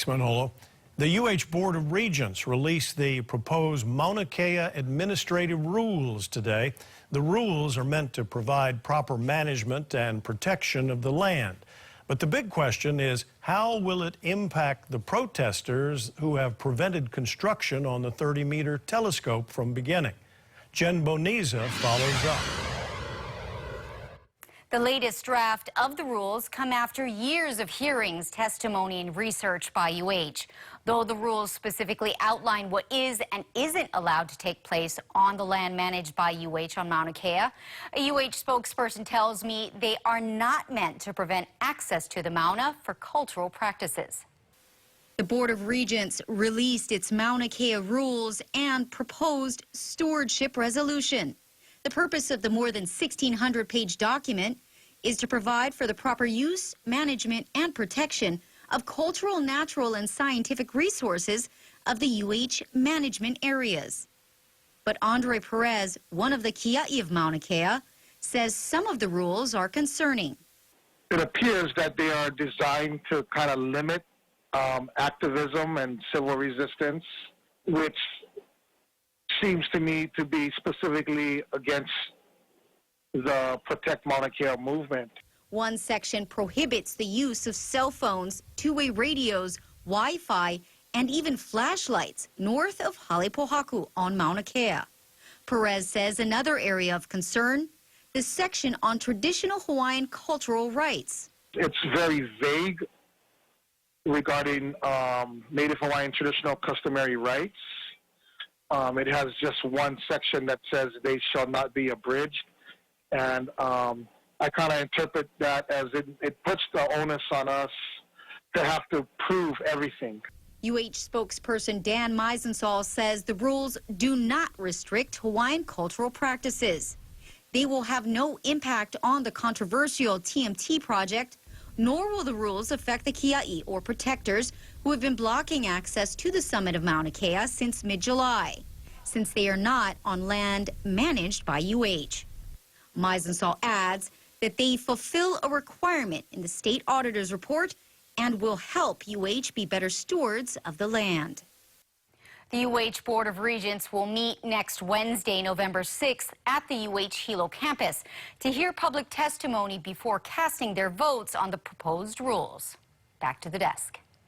Thanks, Manolo. The UH Board of Regents released the proposed Mauna Kea administrative rules today. The rules are meant to provide proper management and protection of the land. But the big question is, how will it impact the protesters who have prevented construction on the 30-meter telescope from beginning? Jen Boniza follows up. The latest draft of the rules come after years of hearings, testimony, and research by UH. Though the rules specifically outline what is and isn't allowed to take place on the land managed by UH on Mauna Kea, a UH spokesperson tells me they are not meant to prevent access to the Mauna for cultural practices. The Board of Regents released its Mauna Kea rules and proposed stewardship resolution. The purpose of the more than 1,600-page document is to provide for the proper use, management, and protection of cultural, natural, and scientific resources of the UH management areas. But Andre Perez, one of the Kia'i of Mauna Kea, says some of the rules are concerning. It appears that they are designed to kind of limit activism and civil resistance, which seems to me to be specifically against the Protect Mauna Kea movement. One section prohibits the use of cell phones, two-way radios, Wi-Fi, and even flashlights north of Halepohaku on Mauna Kea. Perez says another area of concern, the section on traditional Hawaiian cultural rights. It's very vague regarding Native Hawaiian traditional customary rights. It has just one section that says they shall not be abridged. And I kind of interpret that as it puts the onus on us to have to prove everything. UH spokesperson Dan Meisenthal says the rules do not restrict Hawaiian cultural practices. They will have no impact on the controversial TMT project, nor will the rules affect the Kia'i or protectors who have been blocking access to the summit of Mauna Kea since mid-July, since they are not on land managed by UH. Meisenthal adds that they fulfill a requirement in the state auditor's report and will help UH be better stewards of the land. The UH Board of Regents will meet next Wednesday, November 6th at the UH Hilo campus to hear public testimony before casting their votes on the proposed rules. Back to the desk.